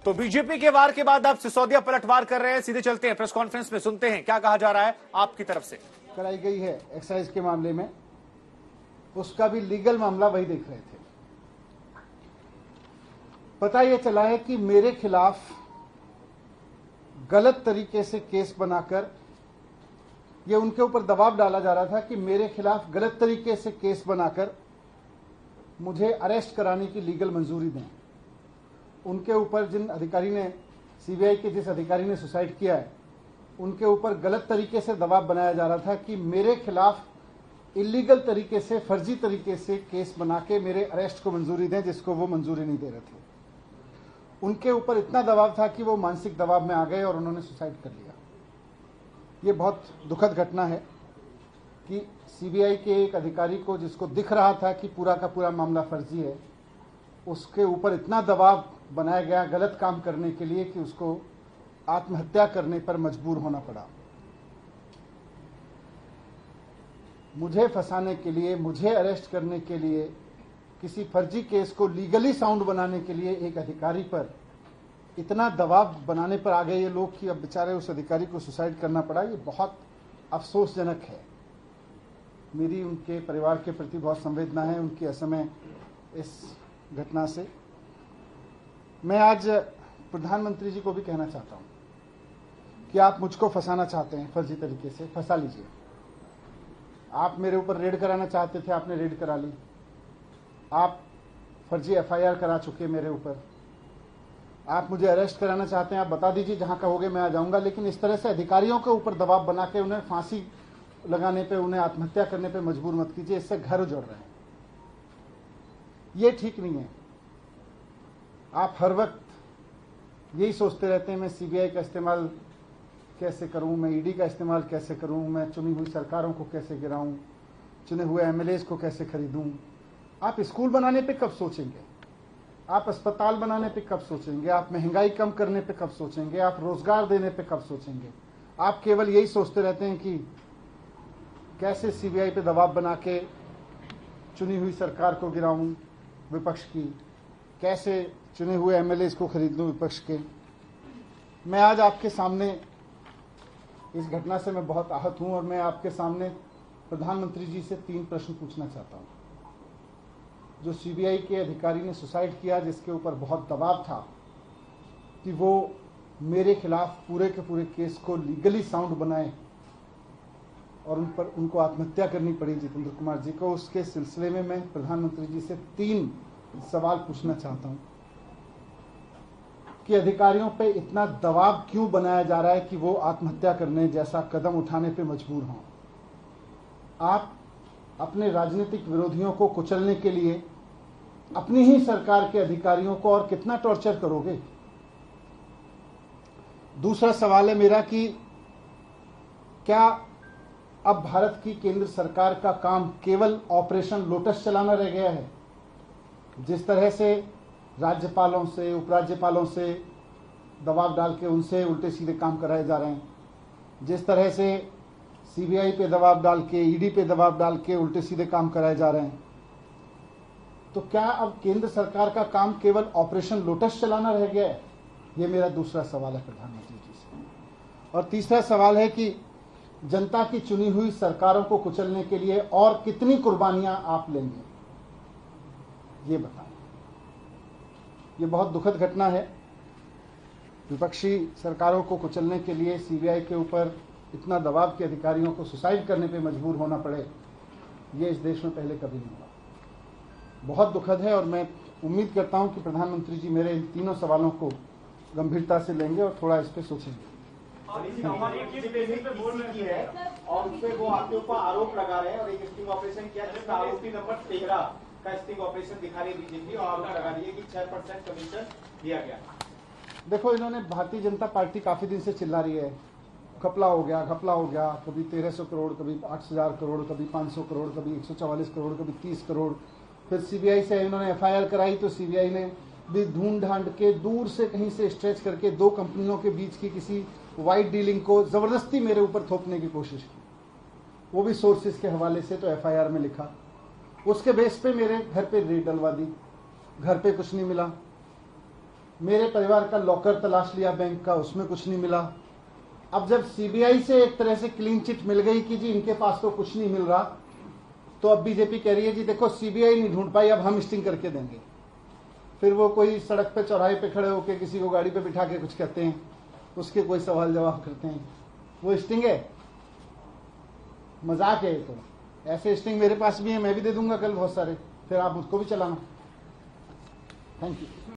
तो बीजेपी के वार के बाद अब सिसोदिया पलटवार कर रहे हैं। सीधे चलते हैं प्रेस कॉन्फ्रेंस में, सुनते हैं क्या कहा जा रहा है आपकी तरफ से। कराई गई है एक्साइज के मामले में, उसका भी लीगल मामला वही देख रहे थे। पता यह चला है कि मेरे खिलाफ गलत तरीके से केस बनाकर ये उनके ऊपर दबाव डाला जा रहा था कि मेरे खिलाफ गलत तरीके से केस बनाकर मुझे अरेस्ट कराने की लीगल मंजूरी दें। उनके ऊपर जिन अधिकारी ने, सीबीआई के जिस अधिकारी ने सुसाइड किया है, उनके ऊपर गलत तरीके से दबाव बनाया जा रहा था कि मेरे खिलाफ इलीगल तरीके से, फर्जी तरीके से केस बना के मेरे अरेस्ट को मंजूरी दें, जिसको वो मंजूरी नहीं दे रहे थे। उनके ऊपर इतना दबाव था कि वो मानसिक दबाव में आ गए और उन्होंने सुसाइड कर लिया। ये बहुत दुखद घटना है कि सीबीआई के एक अधिकारी को, जिसको दिख रहा था कि पूरा का पूरा मामला फर्जी है, उसके ऊपर इतना दबाव बनाया गया गलत काम करने के लिए कि उसको आत्महत्या करने पर मजबूर होना पड़ा। मुझे फंसाने के लिए, मुझे अरेस्ट करने के लिए, किसी फर्जी केस को लीगली साउंड बनाने के लिए एक अधिकारी पर इतना दबाव बनाने पर आ गए ये लोग कि अब बेचारे उस अधिकारी को सुसाइड करना पड़ा। ये बहुत अफसोसजनक है। मेरी उनके परिवार के प्रति बहुत संवेदना है, उनकी असमय इस घटना से। मैं आज प्रधानमंत्री जी को भी कहना चाहता हूं कि आप मुझको फंसाना चाहते हैं फर्जी तरीके से, फंसा लीजिए। आप मेरे ऊपर रेड कराना चाहते थे, आपने रेड करा ली। आप फर्जी एफआईआर करा चुके मेरे ऊपर। आप मुझे अरेस्ट कराना चाहते हैं, आप बता दीजिए, जहां कहोगे मैं आ जाऊंगा। लेकिन इस तरह से अधिकारियों के ऊपर दबाव बना के उन्हें फांसी लगाने पे, उन्हें आत्महत्या करने पे मजबूर मत कीजिए। इससे घर उजड़ रहे हैं, ये ठीक नहीं है। आप हर वक्त यही सोचते रहते हैं मैं सीबीआई का इस्तेमाल कैसे करूं, मैं ईडी का इस्तेमाल कैसे करूं, मैं चुनी हुई सरकारों को कैसे गिराऊं, चुने हुए एमएलएज को कैसे खरीदूं। आप स्कूल बनाने पे कब सोचेंगे? आप अस्पताल बनाने पे कब सोचेंगे? आप महंगाई कम करने पे कब सोचेंगे? आप रोजगार देने पे कब सोचेंगे? आप केवल यही सोचते रहते हैं कि कैसे सीबीआई पे दबाव बना के चुनी हुई सरकार को गिराऊं विपक्ष की, कैसे चुने हुए एमएलएज को खरीद लूं विपक्ष के। मैं आज आपके सामने, इस घटना से मैं बहुत आहत हूं और मैं आपके सामने प्रधानमंत्री जी से 3 प्रश्न पूछना चाहता हूं। जो सीबीआई के अधिकारी ने सुसाइड किया, जिसके ऊपर बहुत दबाव था कि वो मेरे खिलाफ पूरे के पूरे केस को लीगली साउंड बनाए और उनको आत्महत्या करनी पड़ी जितेंद्र कुमार जी को, उसके सिलसिले में मैं प्रधानमंत्री जी से 3 सवाल पूछना चाहता हूं कि अधिकारियों पे इतना दबाव क्यों बनाया जा रहा है कि वो आत्महत्या करने जैसा कदम उठाने पे मजबूर हों। आप अपने राजनीतिक विरोधियों को कुचलने के लिए अपनी ही सरकार के अधिकारियों को और कितना टॉर्चर करोगे? दूसरा सवाल है मेरा कि क्या अब भारत की केंद्र सरकार का काम केवल ऑपरेशन लोटस चलाना रह गया है? जिस तरह से राज्यपालों से, उपराज्यपालों से दबाव डाल के उनसे उल्टे सीधे काम कराए जा रहे हैं, जिस तरह से सीबीआई पे दबाव डाल के, ईडी पे दबाव डाल के उल्टे सीधे काम कराए जा रहे हैं, तो क्या अब केंद्र सरकार का काम केवल ऑपरेशन लोटस चलाना रह गया है? ये मेरा दूसरा सवाल है प्रधानमंत्री जी से। और तीसरा सवाल है कि जनता की चुनी हुई सरकारों को कुचलने के लिए और कितनी कुर्बानियां आप लेंगे, ये बताएं। ये बहुत दुखद घटना है। विपक्षी सरकारों को कुचलने के लिए सीबीआई के ऊपर इतना दबाव के अधिकारियों को सुसाइड करने पे मजबूर होना पड़े, ये इस देश में पहले कभी नहीं हुआ। बहुत दुखद है और मैं उम्मीद करता हूं कि प्रधानमंत्री जी मेरे इन 3 सवालों को गंभीरता से लेंगे और थोड़ा इस पे सोचेंगे। और उसपे वो आपके ऊपर आरोप लगा रहे हैं और एक स्टिंग ऑपरेशन किया जिसका आरोपी नंबर 13 का स्टिंग ऑपरेशन दिखा रही बीजेपी और आरोप लगा रही है कि 6% कमीशन दिया गया। देखो, इन्होंने, भारतीय जनता पार्टी काफी दिन से चिल्ला रही है घपला हो गया, घपला हो गया। कभी 1300 करोड़, कभी 8000 करोड़, कभी 500 करोड़, कभी 144 करोड़, कभी 30 करोड़। फिर सीबीआई से इन्होंने एफआईआर कराई तो सीबीआई ने भी ढूंढ ढांड के दूर से कहीं से स्ट्रेच करके 2 कंपनियों के बीच की किसी वाइट डीलिंग को जबरदस्ती मेरे ऊपर थोपने की कोशिश की, वो भी सोर्सेज के हवाले से। तो एफआईआर में लिखा, उसके बेस पे मेरे घर पे रेड डलवा दी। घर पे कुछ नहीं मिला, मेरे परिवार का लॉकर तलाश लिया बैंक का, उसमें कुछ नहीं मिला। अब जब सीबीआई से एक तरह से क्लीन चिट मिल गई कि जी इनके पास तो कुछ नहीं मिल रहा, तो अब बीजेपी कह रही है जी देखो सीबीआई नहीं ढूंढ पाई, अब हम स्टिंग करके देंगे। फिर वो कोई सड़क पे चौराहे पे खड़े होकर किसी को गाड़ी पे बिठा के कुछ कहते हैं, उसके कोई सवाल जवाब करते हैं, वो स्टिंग है? मजाक है। तो ऐसे स्टिंग मेरे पास भी है, मैं भी दे दूंगा कल बहुत सारे, फिर आप उसको भी चलाना। Thank you.